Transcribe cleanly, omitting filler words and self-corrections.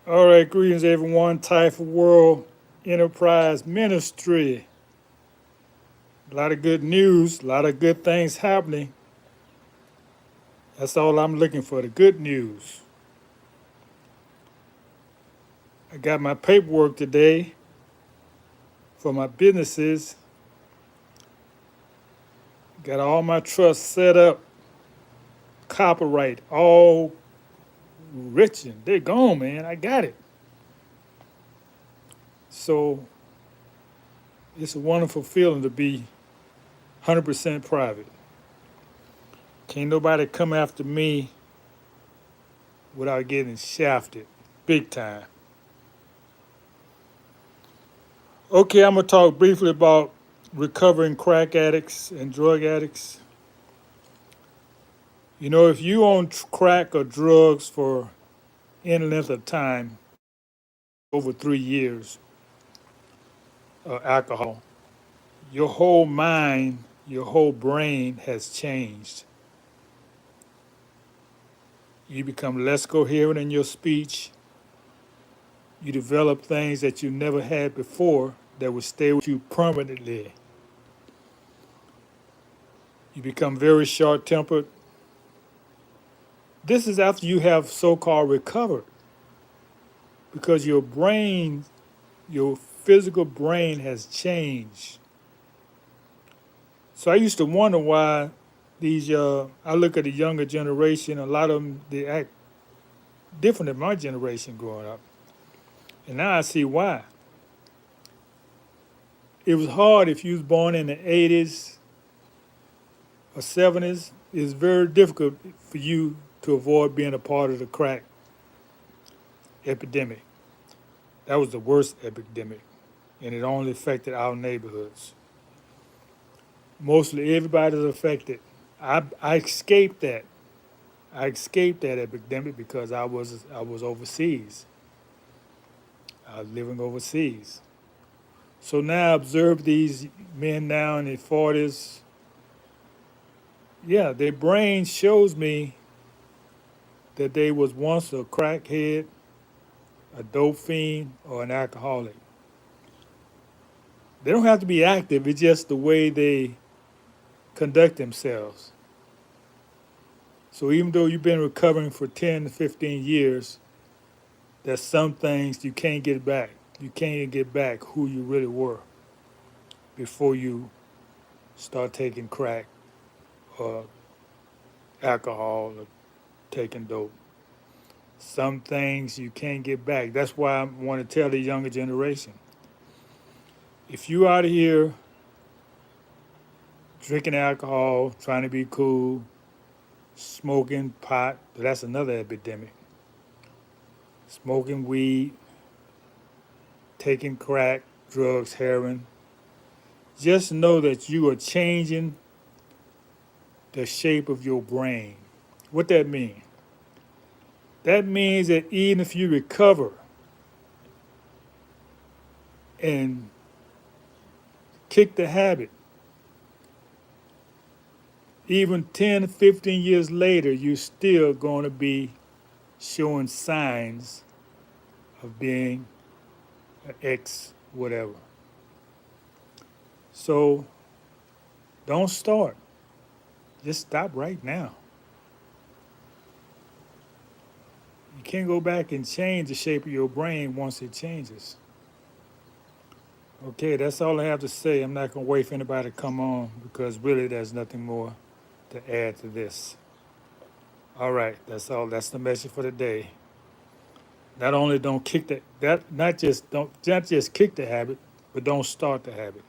All right, greetings everyone. TAIFA World Enterprise Ministry. A lot of good news, a lot of good things happening. That's all I'm looking for, the good news. I got my paperwork today for my businesses. Got all my trusts set up, copyright, all written. They're gone, man. I got it. So it's a wonderful feeling to be 100% private. Can't nobody come after me without getting shafted big time. Okay, I'm going to talk briefly about recovering crack addicts and drug addicts. You know, if you own crack or drugs for any length of time, over 3 years, or alcohol, your whole mind, your whole brain has changed. You become less coherent in your speech. You develop things that you never had before that will stay with you permanently. You become very short tempered. This is after you have so called recovered because your brain, your physical brain has changed. So I used to wonder why I look at the younger generation, a lot of them, they act different than my generation growing up. And now I see why. It was hard if you was born in the 80s or 70s. It's very difficult for you to avoid being a part of the crack epidemic. That was the worst epidemic, and it only affected our neighborhoods. Mostly everybody's affected. I escaped that. I escaped that epidemic because I was overseas. I was living overseas. So now I observe these men now in their 40s. Yeah, their brain shows me that they was once a crackhead, a dope fiend, or an alcoholic. They don't have to be active. It's just the way they conduct themselves. So even though you've been recovering for 10 to 15 years, there's some things you can't get back. You can't get back who you really were before you start taking crack or alcohol or taking dope. Some things you can't get back. That's why I want to tell the younger generation. If you out here drinking alcohol, trying to be cool, smoking pot, that's another epidemic. Smoking weed, taking crack, drugs, heroin. Just know that you are changing the shape of your brain. What that mean? That means that even if you recover and kick the habit, even 10, 15 years later, you're still going to be showing signs of being an ex whatever. So don't start. Just stop right now. You can't go back and change the shape of your brain once it changes. Okay, that's all I have to say. I'm not going to wait for anybody to come on because really there's nothing more to add to this. All right, that's all. That's the message for today. Not only don't kick that not just kick the habit, but don't start the habit.